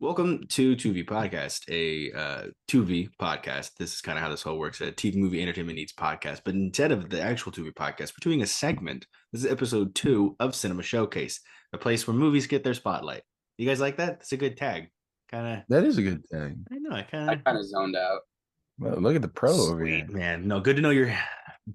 Welcome to Tu-Vie Podcast, a Tu-Vie podcast. This is kind of how this whole works. A TV movie entertainment needs podcast, but instead of the actual Tu-Vie podcast, we're doing a segment. This is episode 2 of Cinema Showcase, a place where movies get their spotlight. You guys like that? It's a good tag. Kind of. That is a good thing. I know. I kind of zoned out. Well, look at the pro over here. Sweet, man. No, good to know you're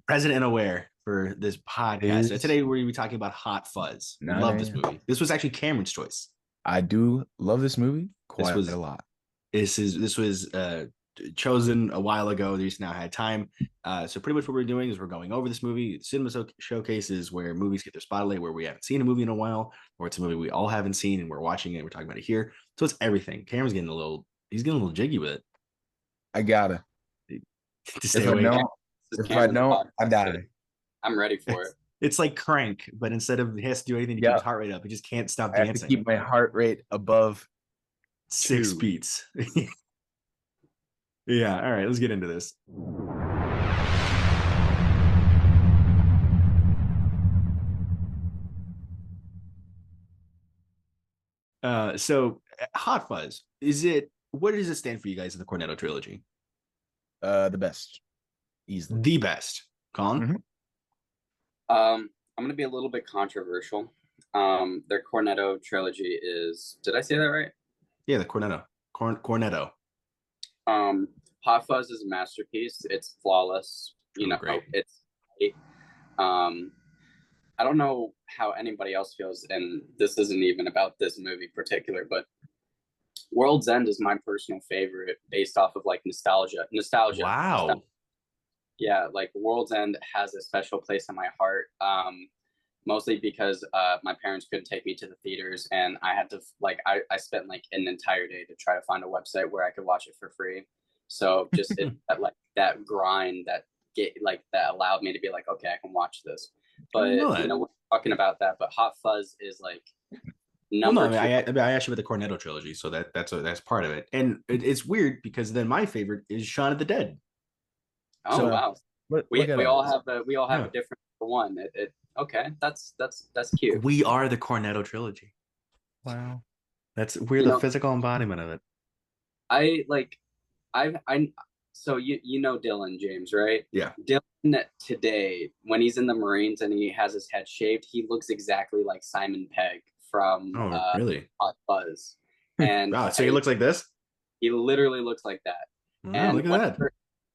present and aware for this podcast. So today we're going to be talking about Hot Fuzz. Love this movie. This was actually Cameron's choice. I do love this movie quite a lot. This was chosen a while ago. They just now had time. So pretty much what we're doing is we're going over this movie. Cinema Showcase is where movies get their spotlight, where we haven't seen a movie in a while, or it's a movie we all haven't seen and we're watching it. We're talking about it here. So it's everything. Cameron's getting a little jiggy with it. I gotta. To stay awake. If I don't, I die. I'm ready for it. It's like Crank, but instead of he has to do anything to keep his heart rate up, he just can't stop dancing. I have to keep my heart rate above 6 beats. Yeah, all right, let's get into this. So Hot Fuzz, what does it stand for you guys in the Cornetto trilogy? The best. Easily. The best. Colin? Mm-hmm. I'm going to be a little bit controversial. Their Cornetto trilogy is, did I say that right? Yeah, the Cornetto. Cornetto. Hot Fuzz is a masterpiece. It's flawless. Great. It's I don't know how anybody else feels, and this isn't even about this movie particular, but World's End is my personal favorite based off of like nostalgia. Wow. Yeah, like World's End has a special place in my heart. Mostly because my parents couldn't take me to the theaters, and I had to I spent like an entire day to try to find a website where I could watch it for free. So just that grind that allowed me to be like, okay, I can watch this. But we're talking about that. But Hot Fuzz is like number two. I asked you about the Cornetto trilogy, so that's part of it. And it's weird because then my favorite is Shaun of the Dead. Oh, so, wow. We all have a different one. Okay, that's cute. We are the Cornetto trilogy. Wow, we're the physical embodiment of it. So you know Dylan James, right? Yeah. Dylan today, when he's in the Marines and he has his head shaved, he looks exactly like Simon Pegg from really? Hot Fuzz. And wow, so he looks like this? He literally looks like that. Oh, and look at that.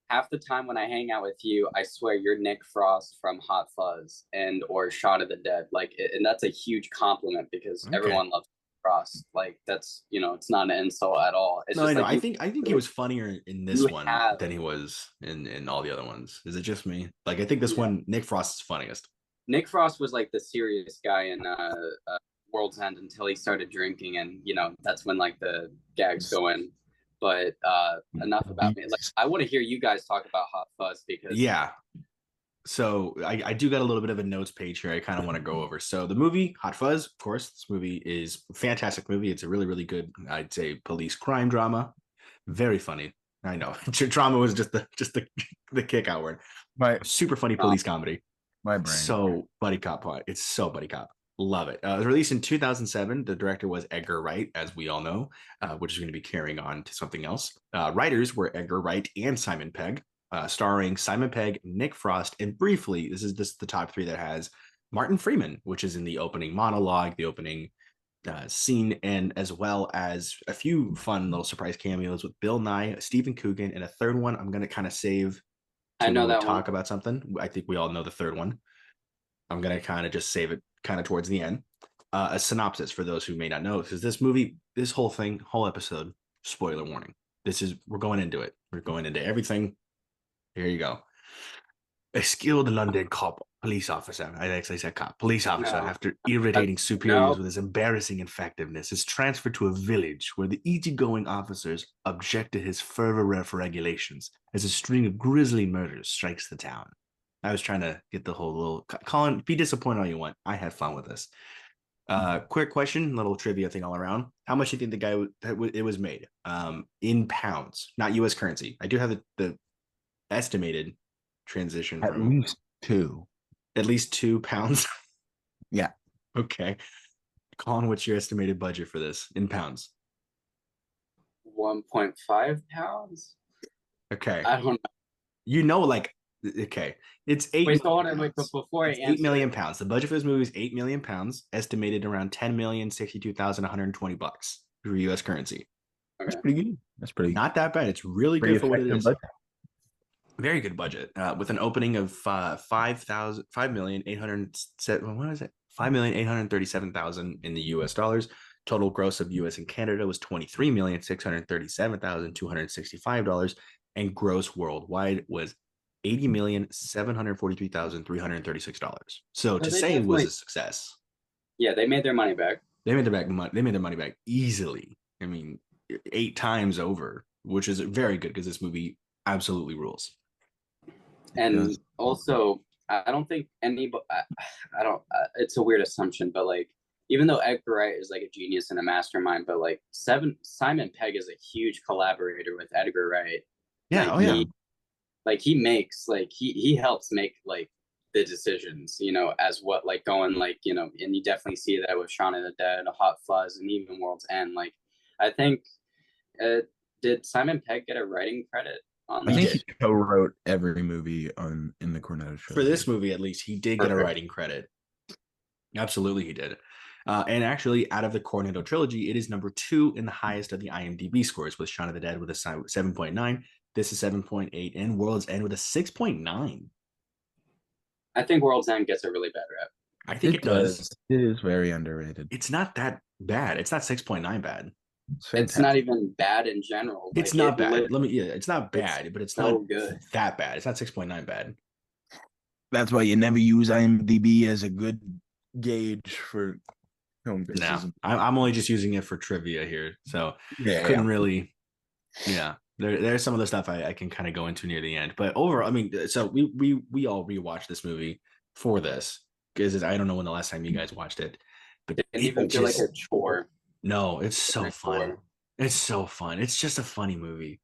Half the time when I hang out with you, I swear you're Nick Frost from Hot Fuzz or Shaun of the Dead. And that's a huge compliment because everyone loves Frost. Like that's it's not an insult at all. It's I know. I think he was funnier in this one than he was in all the other ones. Is it just me? Like I think this one, Nick Frost is funniest. Nick Frost was like the serious guy in World's End until he started drinking, and that's when like the gags go in. But enough about me. Like I want to hear you guys talk about Hot Fuzz because So I do got a little bit of a notes page here. I kind of want to go over. So the movie Hot Fuzz, of course, this movie is a fantastic movie. It's a really, really good, I'd say, police crime drama. Very funny. I know drama was just the kick out word. Super funny police comedy. My brain. So buddy cop plot. It's so buddy cop. Love it. It was released in 2007. The director was Edgar Wright, as we all know, which is going to be carrying on to something else. Writers were Edgar Wright and Simon Pegg, starring Simon Pegg, Nick Frost, and briefly, this is the top 3 that has Martin Freeman, which is in the opening monologue, the opening scene, and as well as a few fun little surprise cameos with Bill Nye, Stephen Coogan, and a third one I'm going to kind of save to talk about something. I think we all know the third one. I'm going to kind of just save it kind of towards the end. A synopsis for those who may not know, because this movie, this whole episode, spoiler warning. We're going into it. We're going into everything. Here you go. A skilled London police officer, I actually said cop, police officer, after irritating superiors with his embarrassing effectiveness, is transferred to a village where the easygoing officers object to his fervor regulations as a string of grisly murders strikes the town. I was trying to get the whole little... Colin, be disappointed all you want. I had fun with this. Quick question, little trivia thing all around. How much do you think it was made? In pounds, not U.S. currency. I do have the estimated transition. At least 2. At least £2? Yeah. Okay. Colin, what's your estimated budget for this in pounds? 1.5 pounds. Okay. I don't know. You know, like, okay, it's 8 Wait, so hold million on, wait, but pounds. before I It's answer, 8 million pounds. The budget for this movie is 8 million pounds, estimated around 10,062,120 bucks for US currency. That's okay. pretty good. That's pretty Not that bad. It's really pretty good for what it effective is. budget. Very good budget, with an opening of 5,837,000 in the US dollars. Total gross of US and Canada was $23,637,265, and gross worldwide was $80,743,336. So to they say it was definitely, a success, yeah, they made their money back. they made their money back easily. I mean, 8 times over, which is very good because this movie absolutely rules. And also, I don't think anybody, I don't, it's a weird assumption, but like, even though Edgar Wright is like a genius and a mastermind, but like Simon Pegg is a huge collaborator with Edgar Wright. Yeah, Like he makes, like he helps make like the decisions, you know, as what like going like, you know, and you definitely see that with Shaun of the Dead, Hot Fuzz, and even World's End. Like, I think, did Simon Pegg get a writing credit on I this? think he co-wrote every movie in the Cornetto show. For this movie, at least, he did get a Perfect. writing credit. Absolutely, he did. And actually, out of the Cornetto trilogy, it is number 2 in the highest of the IMDb scores, with Shaun of the Dead with a 7.9. This is 7.8, and World's End with a 6.9. I think World's End gets a really bad rep. I think it does. It is very underrated. It's not that bad. It's not 6.9 bad. It's not even bad in general. It's not bad. It's not bad, but it's so not good. that bad. It's not 6.9 bad. That's why you never use IMDb as a good gauge for film No, criticism. I'm only just using it for trivia here, so Yeah, couldn't really. Yeah, there's some of the stuff I can kind of go into near the end, but overall, I mean, so we all rewatched this movie for this because I don't know when the last time you guys watched it, but It didn't even feel like a chore. No, it's so fun. It's so fun. It's just a funny movie.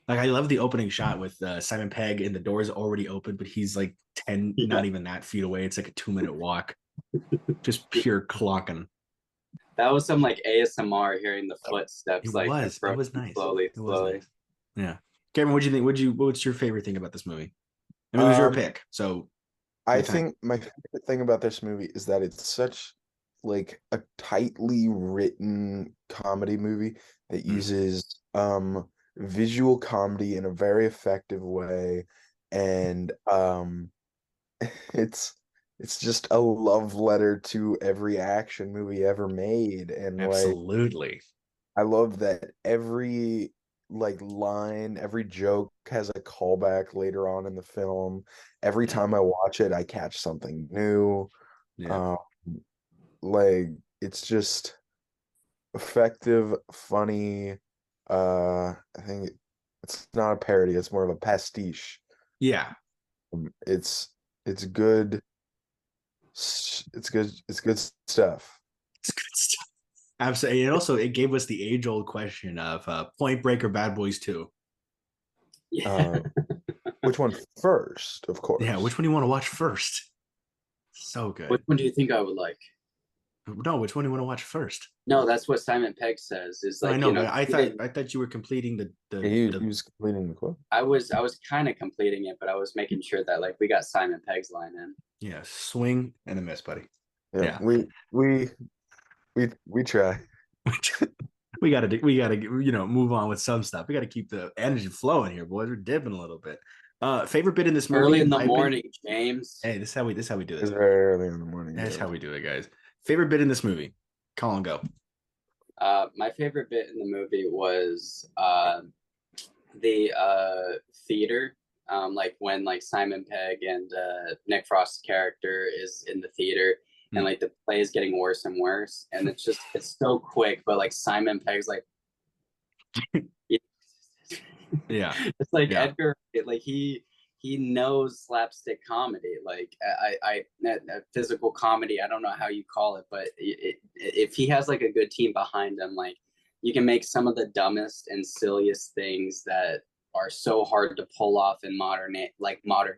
Like, I love the opening shot with Simon Pegg, and the door is already open, but he's like 10, not even that feet away. It's like a 2-minute walk, just pure clocking. That was some like ASMR hearing the footsteps. It like was nice. Slowly. Nice. Yeah, Kevin, what'd you think? What's your favorite thing about this movie? I mean, it was your pick, so I think my favorite thing about this movie is that it's such like a tightly written comedy movie that uses visual comedy in a very effective way, and it's just a love letter to every action movie ever made. And absolutely, like, I love that every like line, every joke has a callback later on in the film. Every time I watch it, I catch something new. Yeah. Like, it's just effective, funny. I think it's not a parody, it's more of a pastiche. Yeah. It's good. It's good stuff. It's good stuff. Absolutely. And also, it gave us the age-old question of Point Break or Bad Boys 2. Yeah. Which one first, of course. Yeah, which one do you want to watch first? So good. Which one do you think I would like? No, which one do you want to watch first? No, that's what Simon Pegg says. Is like, I know, you know, but I thought you were completing He was completing the quote. I was kind of completing it, but I was making sure that like we got Simon Pegg's line in. Yeah, swing and a miss, buddy. Yeah. We try. we gotta move on with some stuff. We gotta keep the energy flowing here, boys. We're dipping a little bit. Favorite bit in this movie? Early in the morning, James. Hey, this is how we do It's this. very early in the morning. That's how we do it, guys. Favorite bit in this movie? Colin, go. My favorite bit in the movie was the theater. Like when like Simon Pegg and Nick Frost's character is in the theater, and like the play is getting worse and worse, and it's so quick, but like Simon Pegg's like Yeah, it's like Edgar, like he knows slapstick comedy, like I physical comedy, I don't know how you call it, but if he has like a good team behind him, like you can make some of the dumbest and silliest things that are so hard to pull off in modern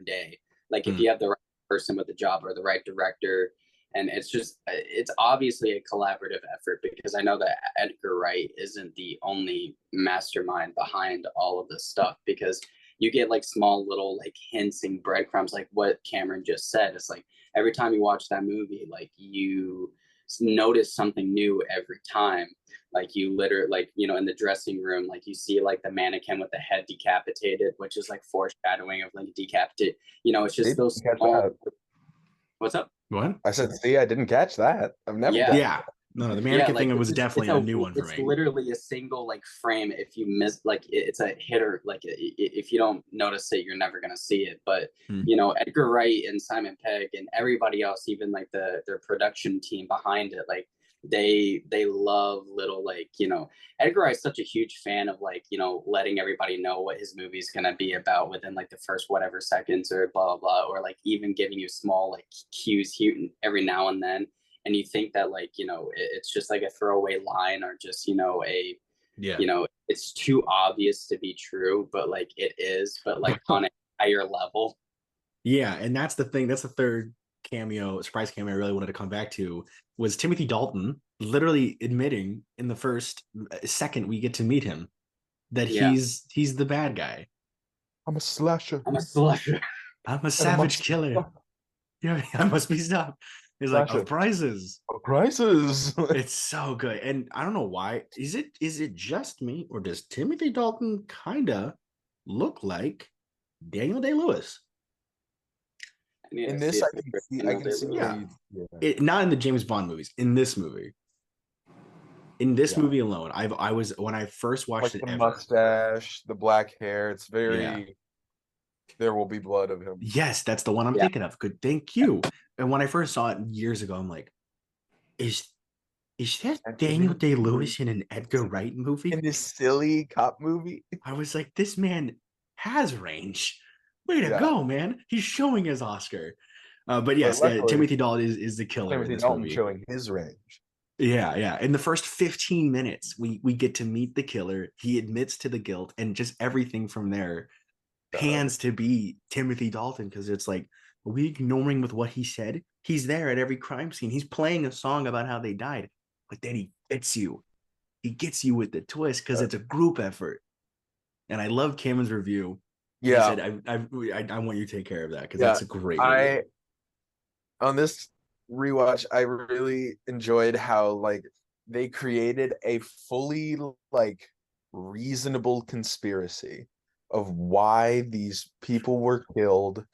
day. Like if you have the right person with the job or the right director And it's obviously a collaborative effort, because I know that Edgar Wright isn't the only mastermind behind all of this stuff, because you get like small little like hints and breadcrumbs, like what Cameron just said. It's like every time you watch that movie, like you notice something new every time. Like you literally, like, in the dressing room, like you see like the mannequin with the head decapitated, which is like foreshadowing of like decapitated. It's just Didn't those catch small. that. What's up? What? I said, see, I didn't catch that. I've never Yeah. got Yeah. No, the Yeah, mannequin like thing was definitely a new one for it's me. literally a single like frame. If you miss, like, it's a hitter. Like, if you don't notice it, you're never gonna see it. But Edgar Wright and Simon Pegg and everybody else, even like their production team behind it, like they love little, like, Edgar Wright's such a huge fan of, like, letting everybody know what his movie's gonna be about within like the first whatever seconds, or blah blah blah, or like even giving you small like cues here every now and then. And you think that, like, it's just like a throwaway line, or just, it's too obvious to be true, but like it is, but like on a higher level. Yeah, and that's the thing. That's the third surprise cameo I really wanted to come back to, was Timothy Dalton literally admitting in the first second we get to meet him that he's the bad guy. I'm a slasher. I'm a slasher. I'm a savage killer. Yeah, I must be stopped. He's like, of prices. Of prices. It's so good. And I don't know why. Is it just me, or does Timothy Dalton kinda look like Daniel Day-Lewis? In this, I can see. Yeah. Not in the James Bond movies. In this movie. In this movie alone, I was, when I first watched like it, the mustache, the black hair. It's very. There will be blood of him. Yes, that's the one I'm thinking of. Good, thank you. And when I first saw it years ago, I'm like, is that Daniel Day-Lewis in an Edgar Wright movie? In this silly cop movie? I was like, this man has range. Way to go, man. He's showing his Oscar. But yes, Timothy Dalton is the killer in this movie. Showing his range. Yeah. In the first 15 minutes, we get to meet the killer. He admits to the guilt, and just everything from there pans to be Timothy Dalton, because it's like, are we ignoring with what he said? He's there at every crime scene. He's playing a song about how they died, but then he gets you. He gets you with the twist, because it's a group effort. And I love Cameron's review. Yeah, he said, I want you to take care of that, because that's a great movie. On this rewatch, I really enjoyed how, like, they created a fully, like, reasonable conspiracy of why these people were killed,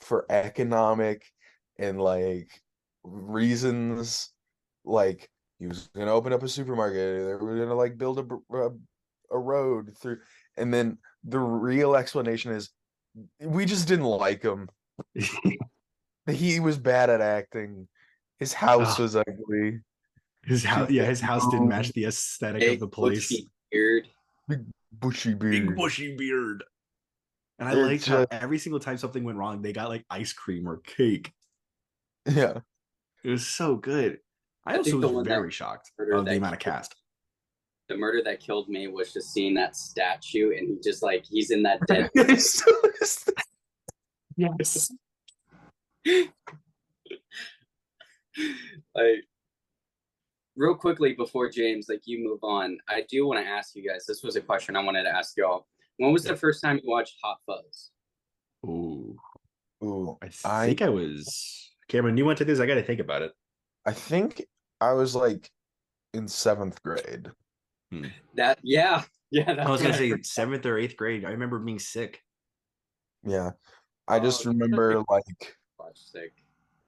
for economic and like reasons. Like, he was gonna open up a supermarket, they were gonna like build a road through, and then the real explanation is we just didn't like him. He was bad at acting. His house was ugly. His house didn't match the aesthetic of the place. Big bushy beard. And I liked how every single time something went wrong, they got like ice cream or cake. Yeah. It was so good. I also was very shocked of the amount of cast. The murder that killed me was just seeing that statue, and he just, like, he's in that dead. Yes. Like, real quickly before James, like, you move on, I do want to ask you guys, this was a question I wanted to ask y'all. When was the first time you watched Hot Fuzz? Ooh. I think I was, Cameron, you went to this? I got to think about it. I think I was like in 7th grade. I was gonna say 7th or 8th grade. I remember being sick. Yeah, I just remember like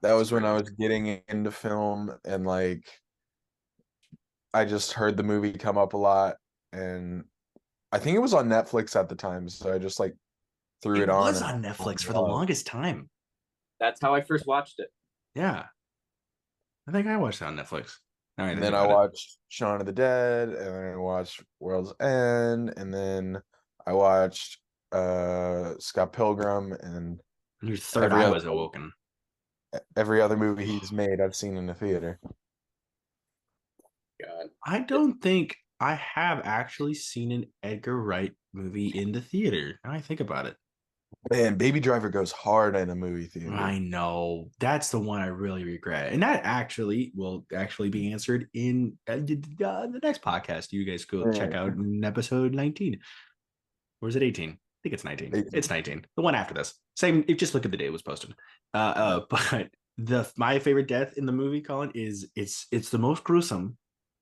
that was when I was getting into film, and like I just heard the movie come up a lot, and I think it was on Netflix at the time, so I just like threw it on. It was on Netflix for the longest time. That's how I first watched it. Yeah, I think I watched it on Netflix. And then I watched Shaun of the Dead, and then I watched World's End, and then I watched Scott Pilgrim, and your third eye was awoken. Every other movie he's made, I've seen in the theater. God, I don't think I have actually seen an Edgar Wright movie in the theater. Now I think about it. Man, Baby Driver goes hard in a movie theater. I know. That's the one I really regret. And that actually will actually be answered in the next podcast. You guys go check out in episode 19. Or is it 18? I think it's 19. 18. It's 19. The one after this. Same, just look at the day it was posted. But my favorite death in the movie, Colin, is it's the most gruesome,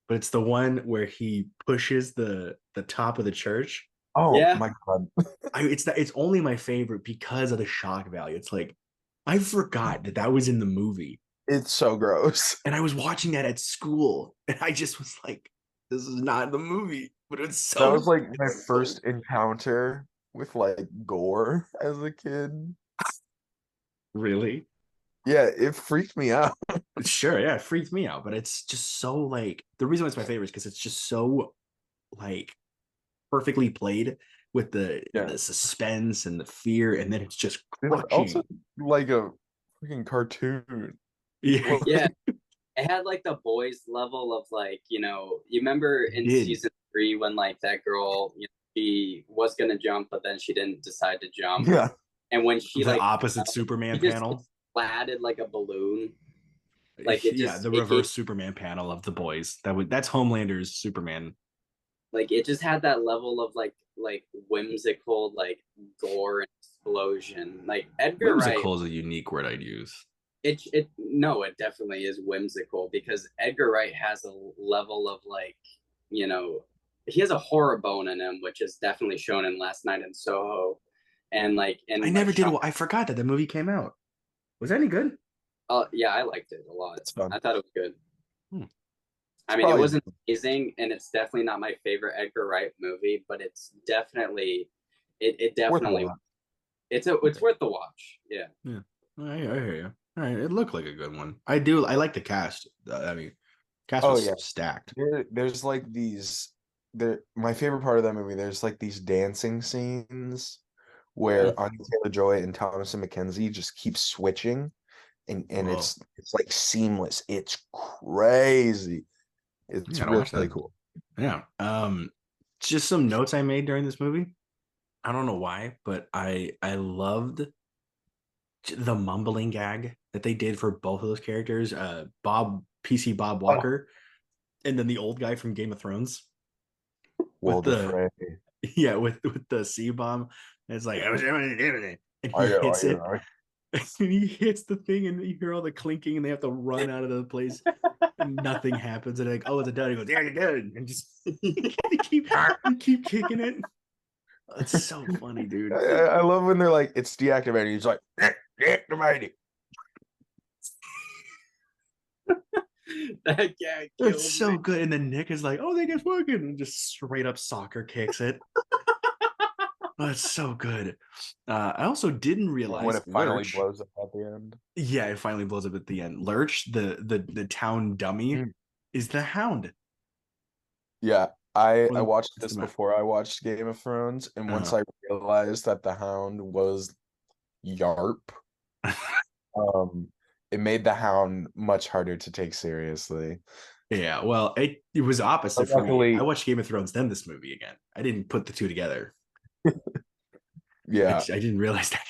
but it's the one where he pushes the top of the church. Oh Yeah. my God. It's only my favorite because of the shock value. It's like I forgot that was in the movie. It's so gross. And I was watching that at school, and I just was like, this is not in the movie, but it's so. That was like my first encounter with like gore as a kid. Really? Yeah, it freaked me out. Sure, yeah, it freaked me out, but it's just so like the reason why it's my favorite is because it's just so like perfectly played with the suspense and the fear, and then it's just It's crushing. also like a freaking cartoon. Yeah. Yeah. It had like the boys level of like, you remember in season 3 when like that girl, she was gonna jump, but then she didn't decide to jump. Yeah. And when she The like opposite Superman just panel. flatted like a balloon. Like it just the reverse Superman panel of the boys. That's Homelander's Superman. Like it just had that level of like whimsical like gore and explosion. Like Edgar Wright. Whimsical is a unique word I'd use. It definitely is whimsical because Edgar Wright has a level of like, he has a horror bone in him, which is definitely shown in Last Night in Soho. And like I never did. I forgot that the movie came out. Was that any good? Yeah, I liked it a lot. It's fun. I thought it was good. I mean, probably- it wasn't amazing, and it's definitely not my favorite Edgar Wright movie, but it's definitely, it definitely, it's worth the watch. Yeah. Yeah, I hear you. All right, it looked like a good one. I like the cast. I mean, cast was stacked. There's like these. My favorite part of that movie. There's like these dancing scenes where Anya Taylor-Joy and Thomasin McKenzie just keep switching, and it's like seamless. It's crazy. It's really cool. Yeah. Just some notes I made during this movie. I don't know why, but I loved the mumbling gag that they did for both of those characters. Bob Walker, and then the old guy from Game of Thrones. Walder Frey. Yeah, with the C bomb. It's like and he hits it. And he hits the thing, and you hear all the clinking, and they have to run out of the place. And nothing happens. And they're like, oh, it's a dud. He goes, yeah, you're good. And just you keep kicking it. It's so funny, dude. I love when they're like, it's deactivated. He's like, deactivated. That gag. It's so good. And then Nick is like, oh, they get fucking, and just straight up soccer kicks it. That's so good. I also didn't realize when it finally Lurch, blows up at the end. Yeah, it finally blows up at the end. Lurch, the town dummy, is the Hound. Yeah, I watched this before I watched Game of Thrones, and once I realized that the Hound was Yarp, it made the Hound much harder to take seriously. Yeah, well, it was opposite for me. I watched Game of Thrones, then this movie again. I didn't put the two together. Yeah, I didn't realize that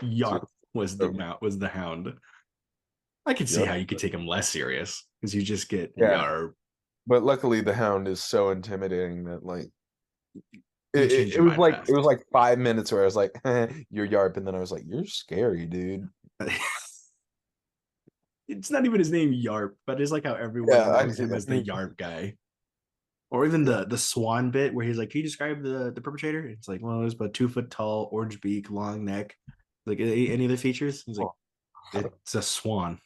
Yarp was the Hound. I could see how you could take him less serious because you just get Yarp. But luckily, the Hound is so intimidating that like it was like 5 minutes where I was like, "You're Yarp," and then I was like, "You're scary, dude." It's not even his name, Yarp, but it's like how everyone knows him as the Yarp guy. Or even the swan bit where he's like, can you describe the perpetrator? It's like, well, it was about 2 foot tall, orange beak, long neck. Like any other features? He's like, it's a swan.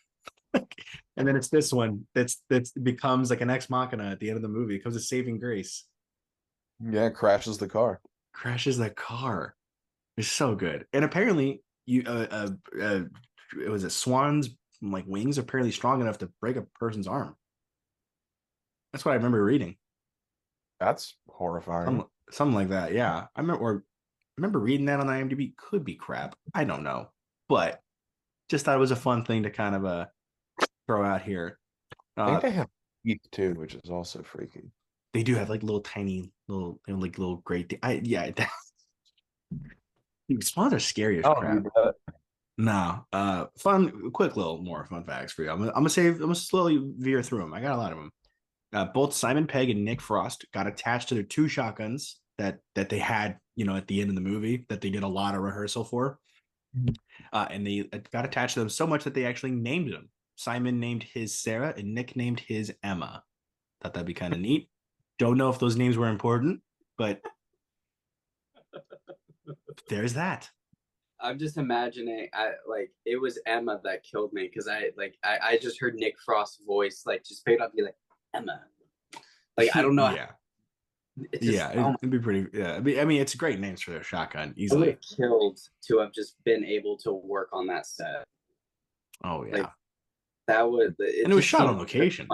And then it's this one that's becomes like an ex machina at the end of the movie. It becomes a saving grace. Yeah, crashes the car. It's so good. And apparently it was swan's like wings apparently strong enough to break a person's arm. That's what I remember reading. That's horrifying. Something like that. Yeah. I remember reading that on IMDb. Could be crap. I don't know. But just thought it was a fun thing to kind of throw out here. I think they have teeth too, which is also freaky. They do have like little tiny little great Spawns are scary as I don't crap. need that. No, quick little more fun facts for you. I'm gonna slowly veer through them. I got a lot of them. Both Simon Pegg and Nick Frost got attached to their 2 shotguns that they had, at the end of the movie that they did a lot of rehearsal for. And they got attached to them so much that they actually named them. Simon named his Sarah and Nick named his Emma. Thought that'd be kind of neat. Don't know if those names were important, but there's that. I'm just imagining, it was Emma that killed me because I just heard Nick Frost's voice just straight up be like, Emma. I don't know. Yeah. It'd be pretty. Yeah, I mean, it's great names for their shotgun. Easily. I would have killed to have just been able to work on that set. Oh yeah, that would. And it was shot on location.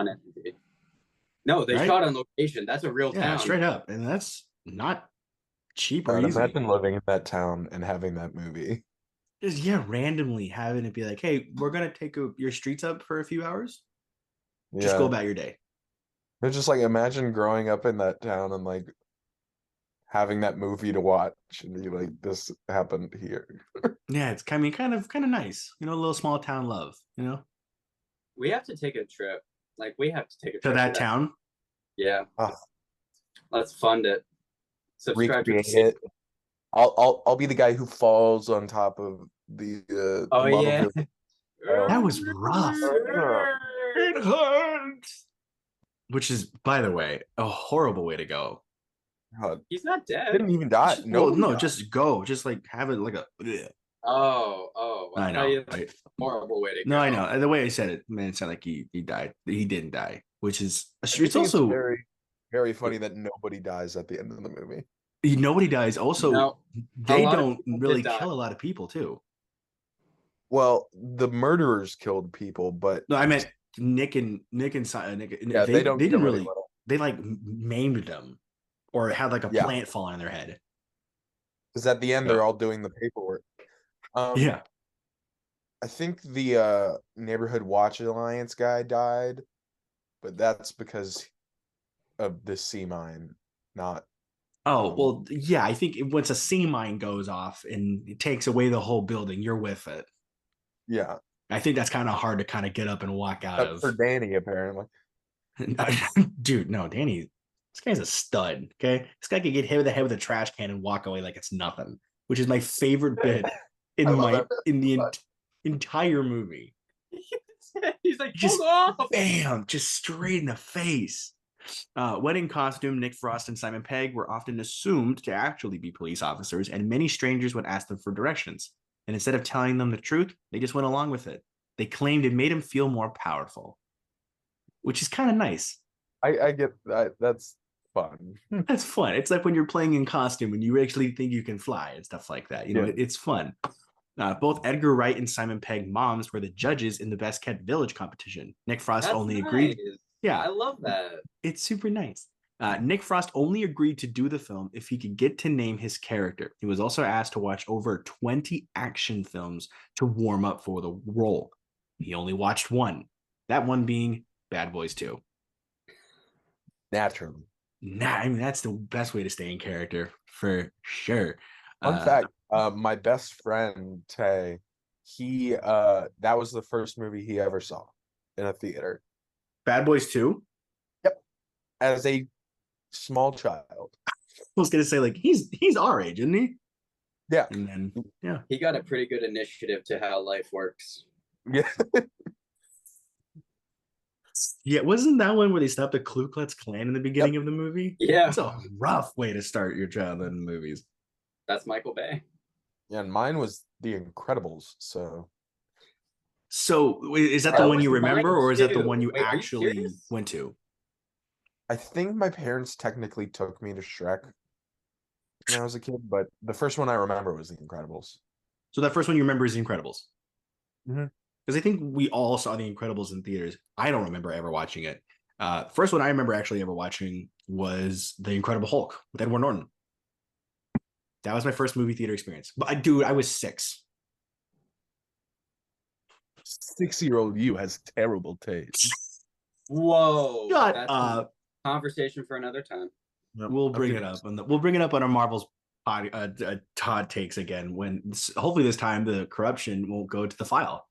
No, they shot on location. That's a real town. Straight up, and that's not cheap or God, easy. imagine living in that town and having that movie. Just randomly having it be like, hey, we're gonna take your streets up for a few hours. Just go about your day. It's just imagine growing up in that town and having that movie to watch and be like, this happened here. Yeah, it's kind of nice. A little small town love. We have to take a trip. We have to take a trip to that town. Yeah. Let's fund it. Subscribe to it. I'll be the guy who falls on top of the. Yeah. That was rough. It hurts. Which is, by the way, a horrible way to go. God. He's not dead. Didn't even die. No, just go. Just have it like a. Oh. I know. Horrible way to go. No, I know. The way I said it, man, it sounded like he died. He didn't die, which is it's also very, very funny that nobody dies at the end of the movie. Nobody dies. Also, no, they don't really kill a lot of people too. Well, the murderers killed people, but no, I meant Nick and yeah, they didn't really. They maimed them, or had a plant fall on their head. Because at the end, they're all doing the paperwork. Yeah, I think the Neighborhood Watch Alliance guy died, but that's because of the sea mine, not. Oh well, yeah. I think once a sea mine goes off and it takes away the whole building, you're with it. Yeah, I think that's kind of hard to kind of get up and walk out of. For Danny, apparently. Dude, no, Danny. This guy's a stud. Okay, this guy could get hit with the head with a trash can and walk away like it's nothing, which is my favorite bit in the entire movie. He's like, just off. Bam, just straight in the face. Wedding costume, Nick Frost and Simon Pegg were often assumed to actually be police officers, and many strangers would ask them for directions. And instead of telling them the truth, they just went along with it. They claimed it made them feel more powerful, which is kind of nice. I get that. That's fun. That's fun. It's like when you're playing in costume and you actually think you can fly and stuff like that. It's fun. Both Edgar Wright and Simon Pegg moms were the judges in the Best Kept Village competition. Nick Frost agreed. Yeah, I love that. It's super nice. Nick Frost only agreed to do the film if he could get to name his character. He was also asked to watch over 20 action films to warm up for the role. He only watched one. That one being Bad Boys 2. Naturally. I mean, that's the best way to stay in character for sure. Fun fact, my best friend, Tay, he that was the first movie he ever saw in a theater. Bad Boys 2? Yep. As a small child. I was gonna say, he's our age, isn't he? Yeah. And then he got a pretty good initiative to how life works. Yeah. Yeah, wasn't that one where they stopped the Ku Klux Klan in the beginning of the movie? Yeah. It's a rough way to start your childhood in movies. That's Michael Bay. Yeah, and mine was The Incredibles, So is that the one you remember, or is that the one you actually went to? I think my parents technically took me to Shrek when I was a kid, but the first one I remember was The Incredibles. So that first one you remember is The Incredibles? Mm-hmm. Because I think we all saw The Incredibles in theaters. I don't remember ever watching it. First one I remember actually ever watching was The Incredible Hulk with Edward Norton. That was my first movie theater experience. But I was 6. 6-year-old you has terrible taste. Whoa! Shut That's up. Conversation for another time. We'll bring it up on our Marvel's Todd takes again. When hopefully this time the corruption won't go to the file.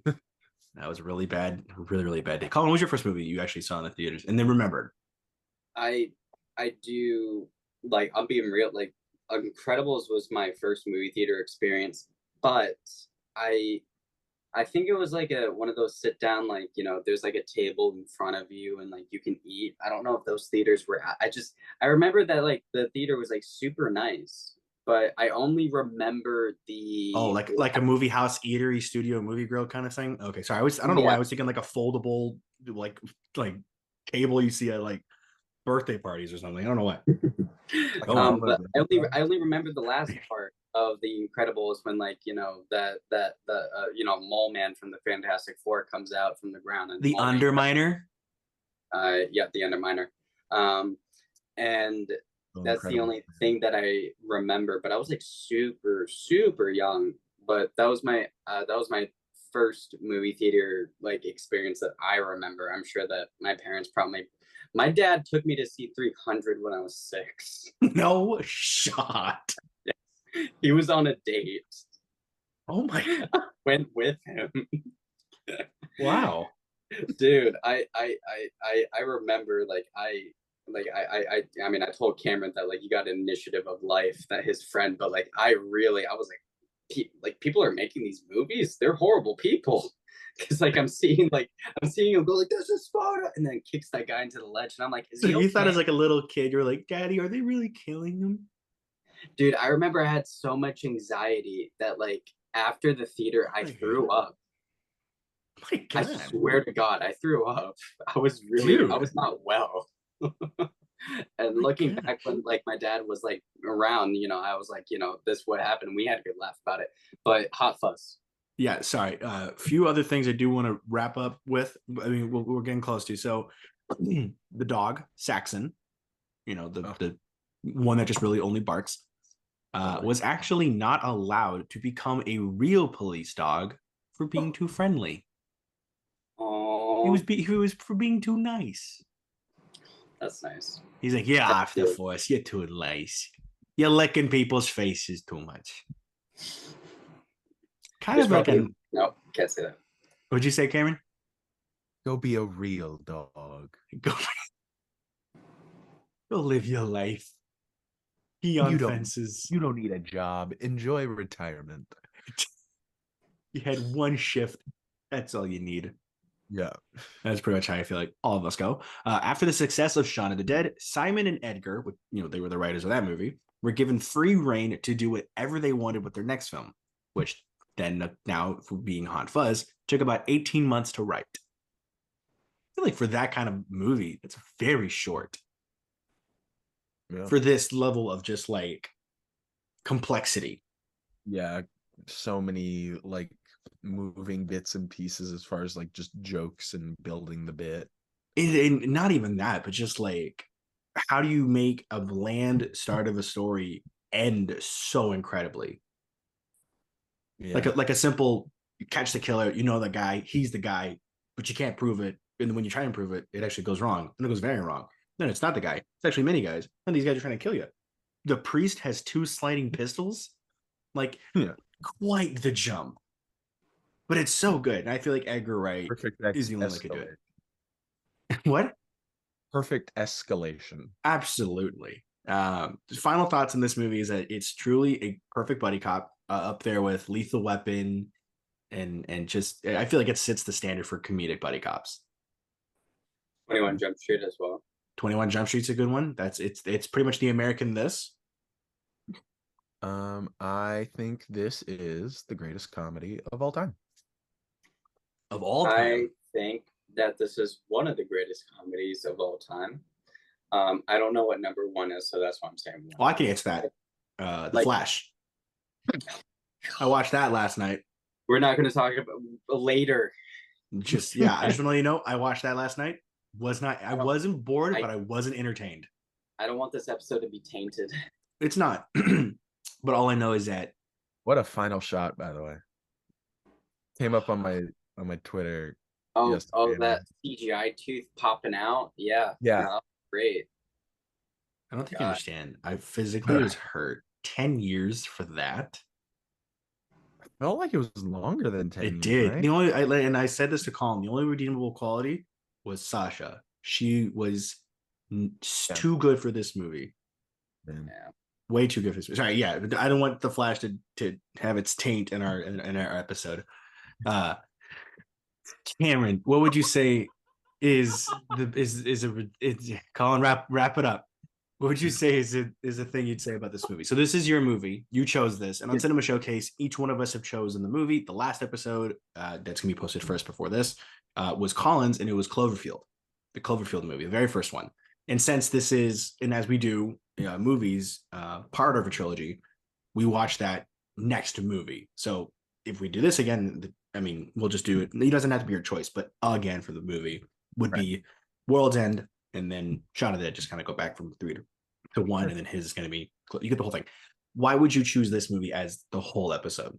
That was a really bad, really bad day. Colin, what was your first movie you actually saw in the theaters and then remembered? I do, like, I'm being real, like, Incredibles was my first movie theater experience, but I think it was like one of those sit down, like, there's like a table in front of you and like you can eat. I don't know if those theaters were, I remember that like the theater was like super nice, but I only remember like a movie house, eatery, studio, movie grill kind of thing. Okay, sorry, I don't know why I was thinking like a foldable like table you see at like birthday parties or something. I don't know what. But I only remember the last part of The Incredibles when like that mole man from the Fantastic Four comes out from the ground and the Underminer. Yeah, the Underminer. And that's the only thing that I remember. But I was like super young. But that was my first movie theater like experience that I remember. I'm sure that my parents probably. My dad took me to see 300 when I was 6. No shot. Yes. He was on a date. Oh my God. Went with him. Wow. Dude, I remember I mean, I told Cameron that like you got Initiative of Life, that his friend, but like I was like people are making these movies, they're horrible people. Because like I'm seeing him go like, "This is Sparta," and then kicks that guy into the ledge, and I'm like, "Is he okay?" Thought as like a little kid, you're like, "Daddy, are they really killing him?" Dude, I remember I had so much anxiety that like after the theater, I threw up. My God. I swear to God, I threw up. I was not well. And looking back when like my dad was like around, I was like, this what happened. We had a good laugh about it. But Hot Fuzz. Yeah, sorry. A few other things I do want to wrap up with. I mean, we're getting close to. So, the dog Saxon, the one that just really only barks, was actually not allowed to become a real police dog for being too friendly. Oh, he was for being too nice. That's nice. He's like, "You're off the force. You're too nice. You're licking people's faces too much." Kind of like no, can't say that. What'd you say, Cameron? Go be a real dog. Go live your life. Pee on fences. You don't need a job. Enjoy retirement. You had one shift. That's all you need. Yeah. That's pretty much how I feel like all of us go. After the success of Shaun of the Dead, Simon and Edgar, they were the writers of that movie, were given free reign to do whatever they wanted with their next film, which then now, for being Hot Fuzz, took about 18 months to write. I feel like for that kind of movie, it's very short. Yeah. For this level of just like complexity. Yeah, so many like moving bits and pieces as far as like just jokes and building the bit. And not even that, but just like, how do you make a bland start of a story end so incredibly? Yeah. Like a simple catch the killer, the guy, he's the guy, but you can't prove it. And when you try and prove it, it actually goes wrong. And it goes very wrong. Then it's not the guy. It's actually many guys. And these guys are trying to kill you. The priest has 2 sliding pistols. Like, quite the jump. But it's so good. And I feel like Edgar Wright is the only one that could do it. What? Perfect escalation. Absolutely. Final thoughts on this movie is that it's truly a perfect buddy cop, up there with Lethal Weapon, and just I feel like it sets the standard for comedic buddy cops. 21 Jump Street as well. 21 Jump Street's a good one. It's pretty much the American this. I think this is the greatest comedy of all time. Of all time. I think that this is one of the greatest comedies of all time. I don't know what number 1 is, so that's why I'm saying 1. Well, I can answer that. The Flash. I watched that last night. We're not going to talk about later. I just want to let you know, I watched that last night. I wasn't bored, but I wasn't entertained. I don't want this episode to be tainted. It's not. But all I know is that. What a final shot, by the way. Came up on my Twitter. Oh, that CGI tooth popping out. Yeah. Yeah. Great. I don't think you God. understand. I physically was hurt 10 years for that. Felt like it was longer than 10 It years, did. right? The only and I said this to Colin. The only redeemable quality was Sasha. She was too good for this movie. Man. Yeah. Way too good for this movie. Sorry, yeah. I don't want the Flash to have its taint in our episode. Cameron, what would you say is Colin, wrap it up. What would you say is a thing you'd say about this movie? So this is your movie. You chose this. And on Cinema Showcase, each one of us have chosen the movie. The last episode that's going to be posted first before this was Colin's, and it was Cloverfield, the Cloverfield movie, the very first one. And since this is, and as we do movies, part of a trilogy, we watch that next movie. So if we do this again, I mean, we'll just do it. It doesn't have to be your choice, but again for the movie would be World's End, and then Shaun of the Dead just kind of go back from 3 to 1, and then his is going to be, you get the whole thing. Why would you choose this movie as the whole episode?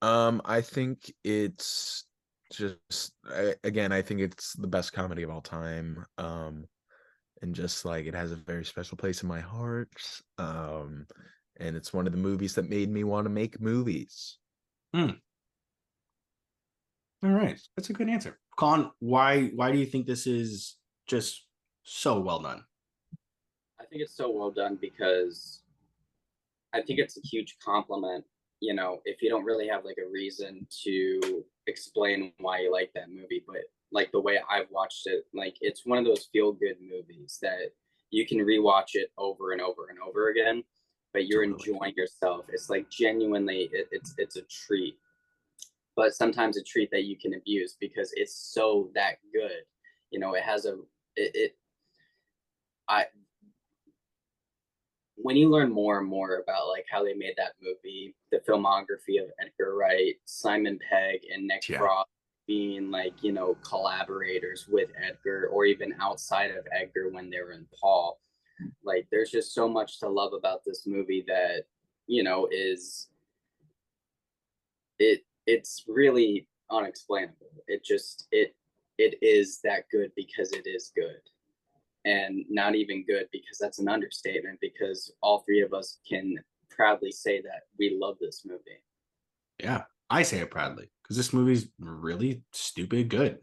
I think it's just again, I think it's the best comedy of all time. And just like it has a very special place in my heart. And it's one of the movies that made me want to make movies. All right, that's a good answer. Colin, why do you think this is just so well done? I think it's so well done because I think it's a huge compliment. You know, if you don't really have like a reason to explain why you like that movie, but like the way I've watched it, like it's one of those feel good movies that you can rewatch it over and over and over again, but you're enjoying yourself. It's like genuinely, it's a treat, but sometimes a treat that you can abuse because it's so that good. You know, it has when you learn more and more about like how they made that movie, the filmography of Edgar Wright, Simon Pegg, and Nick Frost being like, you know, collaborators with Edgar or even outside of Edgar when they were in Paul, like there's just so much to love about this movie that, you know, it's really unexplainable. It is that good because it is good. And not even good because that's an understatement, because all three of us can proudly say that we love this movie. Yeah, I say it proudly because this movie's really stupid good.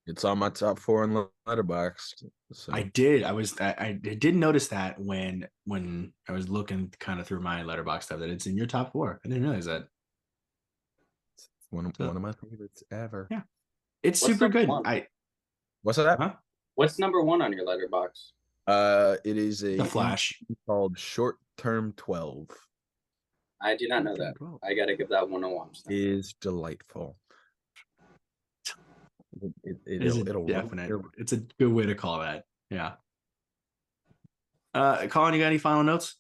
It's on my top 4 in Letterboxd. So. I did notice that when I was looking kind of through my Letterboxd stuff that it's in your top 4. I didn't realize that. It's one of my favorites ever. Yeah, it's super good. What's that? Huh? What's number 1 on your Letterboxd? It is The Flash called Short Term 12. I do not know that. I gotta give that one a watch. It is delightful. It'll definite. It's a good way to call that. Yeah. Colin, you got any final notes?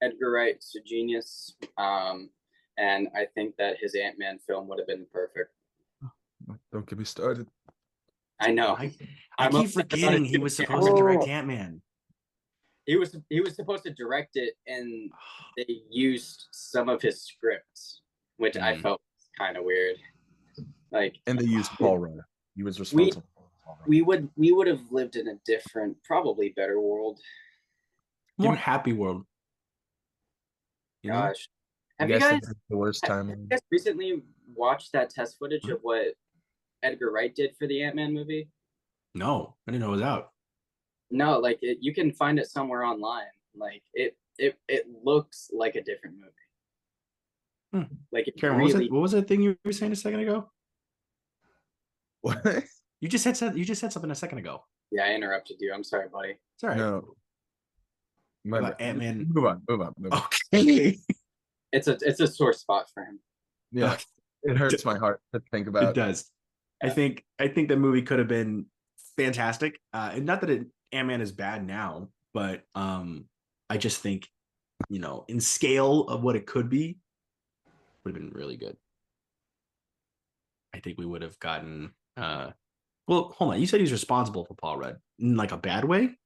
Edgar Wright's a genius. And I think that his Ant-Man film would have been perfect. Don't get me started. I know. I keep forgetting he was supposed to direct Ant-Man. He was supposed to direct it, and they used some of his scripts, which I felt was kind of weird. Like, and they used Paul Rudd. He was responsible. We would have lived in a different, probably better world, more happy world. You gosh, have you guys the worst time? Have you guys recently watched that test footage of what Edgar Wright did for the Ant-Man movie? No, I didn't know it was out. No, like you can find it somewhere online. Like it looks like a different movie. Like Karen, really... what was that thing you were saying a second ago? What? You just said something a second ago. Yeah, I interrupted you. I'm sorry, buddy. It's all right. No. Ant-Man. Move on. Okay. It's a sore spot for him. Yeah. It hurts my heart to think about. It does. Yeah. I think the movie could have been fantastic. And not that Ant-Man is bad now, but I just think, you know, in scale of what it could be, would have been really good. I think we would have gotten well, hold on. You said he's responsible for Paul Rudd in like a bad way?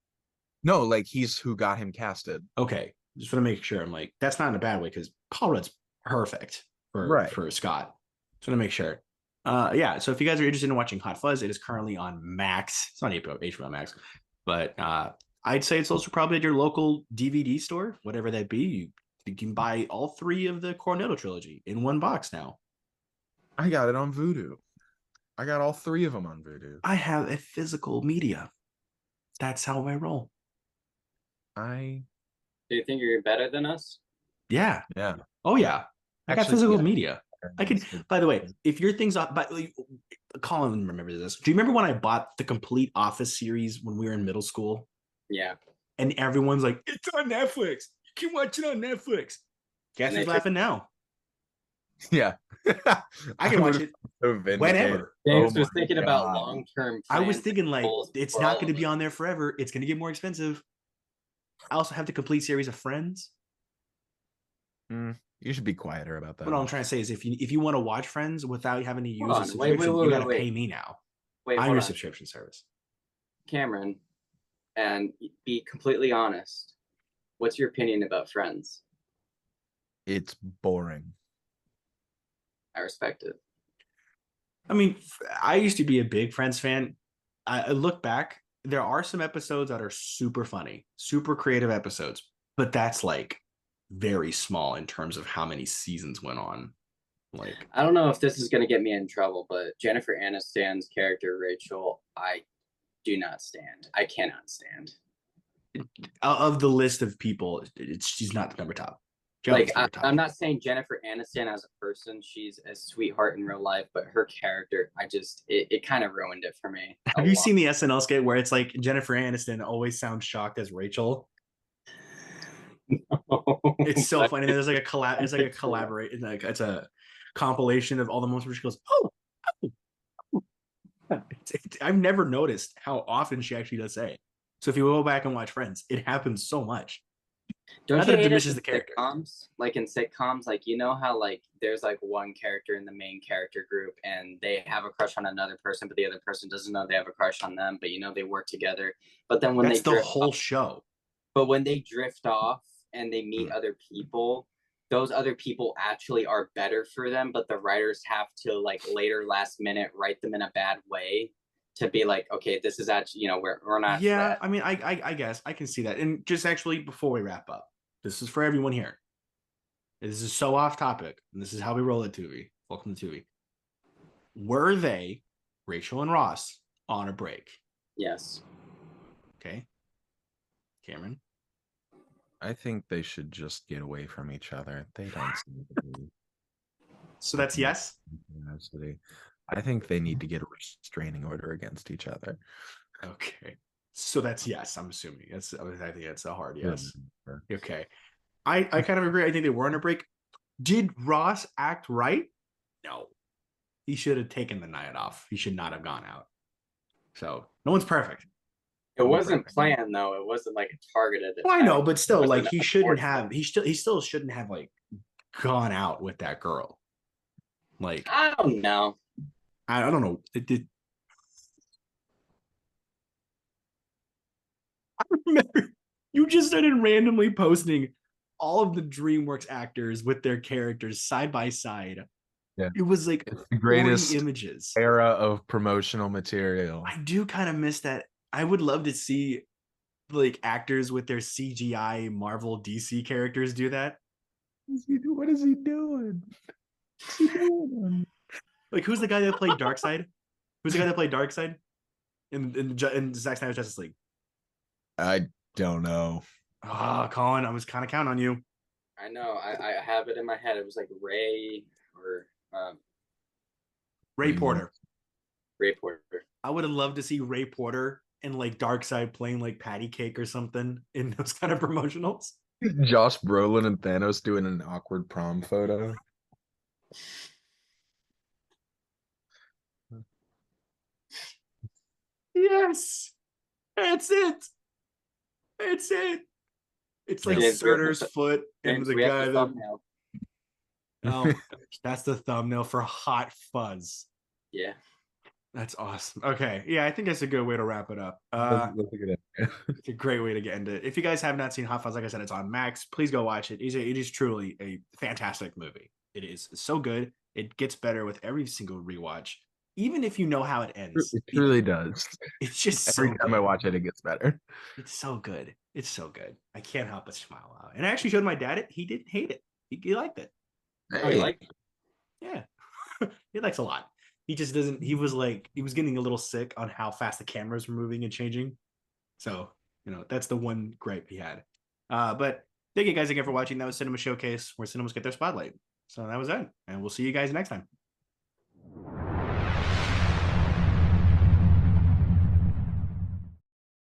No, like he's who got him casted. Okay. Just want to make sure. I'm like, that's not in a bad way because Paul Rudd's perfect for Scott. Just want to make sure. Yeah. So if you guys are interested in watching Hot Fuzz, it is currently on Max. It's on HBO Max. But I'd say it's also probably at your local DVD store, whatever that be. You can buy all 3 of the Cornetto trilogy in one box now. I got it on Vudu. I got all 3 of them on Vudu. I have a physical media. That's how I roll. Do you think you're better than us? Yeah. Yeah. Oh yeah. I got Actually, physical yeah. media. I can. By the way, if your thing's up, but Colin remembers this. Do you remember when I bought the complete Office series when we were in middle school? Yeah. And everyone's like, "It's on Netflix. You can watch it on Netflix." Guess who's laughing now? Yeah. I can watch it whenever. James was thinking about long-term. I was thinking like goals it's for not all going to of be us. on there forever. It's going to get more expensive. I also have the complete series of Friends. You should be quieter about that. What I'm trying to say is if you want to watch Friends without having to use Hold a on. subscription, Wait, you got to wait. pay me now. Wait, I'm hold your on. subscription service. Cameron, and be completely honest. What's your opinion about Friends? It's boring. I respect it. I mean, I used to be a big Friends fan. I look back, there are some episodes that are super funny, super creative episodes, but that's like very small in terms of how many seasons went on. Like, I don't know if this is going to get me in trouble, but Jennifer Aniston's character, Rachel, I do not stand. I cannot stand. of the list of people, she's not the number top. Like, I'm not saying Jennifer Aniston as a person, she's a sweetheart in real life, but her character, it kind of ruined it for me. Have you seen the SNL skit where it's like Jennifer Aniston always sounds shocked as Rachel? It's so funny. There's like a collab. It's like a collaborate. It's a compilation of all the moments where she goes, "Oh, oh." I've never noticed how often she actually does say. So if you go back and watch Friends, it happens so much. Don't Not you that it hate diminishes it in the character. sitcoms? Like in sitcoms, like you know how like there's like one character in the main character group and they have a crush on another person, but the other person doesn't know they have a crush on them, but you know they work together. But then when That's they the whole show. But when they drift off and they meet other people, those other people actually are better for them, but the writers have to like later last minute write them in a bad way to be like, okay, this is actually, you know, we're not. Yeah, I mean, I guess I can see that. And just actually before we wrap up, this is for everyone here. This is so off topic, and this is how we roll at Tu-Vie. Welcome to Tu-Vie. Were they, Rachel and Ross, on a break? Yes. Okay. Cameron? I think they should just get away from each other. They don't seem to be. So that's yes? I think they need to get a restraining order against each other. Okay. So that's yes, I'm assuming. I think it's a hard yes. Sure. Okay. I kind of agree. I think they were on a break. Did Ross act right? No. He should have taken the night off. He should not have gone out. So no one's perfect. It wasn't planned though. It wasn't like a targeted attack. Well, I know, but still, like he shouldn't have. He still shouldn't have like gone out with that girl. Like I don't know. I don't know. It did. I remember you just started randomly posting all of the DreamWorks actors with their characters side by side. Yeah. It was like it's the greatest images. Era of promotional material. I do kind of miss that. I would love to see like actors with their CGI Marvel DC characters do that. What is he doing? What's he doing? Like who's the guy that played Darkseid? Who's the guy that played Darkseid in Zack Snyder's Justice League? I don't know. Colin, I was kind of counting on you. I know. I have it in my head. It was like Ray or Ray Porter. Ray Porter. I would have loved to see Ray Porter and like Darkseid playing like patty cake or something in those kind of promotionals. Josh Brolin and Thanos doing an awkward prom photo. Yes, that's it. It's it. It's like Surtur's foot and the guy that. Oh, that's the thumbnail for Hot Fuzz. Yeah. That's awesome. Okay. Yeah, I think that's a good way to wrap it up. It's a great way to get into it. If you guys have not seen Hot Fuzz, like I said, it's on Max. Please go watch it. It is truly a fantastic movie. It is so good. It gets better with every single rewatch. even if you know how it ends, It truly does. it's just Every so time good. I watch it, it gets better. It's so good. It's so good. I can't help but smile out. And I actually showed my dad it. He didn't hate it. He liked it. Oh, you like? Yeah. He likes a lot. He just doesn't. He was getting a little sick on how fast the cameras were moving and changing. So, that's the one gripe he had. But thank you guys again for watching. That was Cinema Showcase, where cinemas get their spotlight. So that was it. And we'll see you guys next time.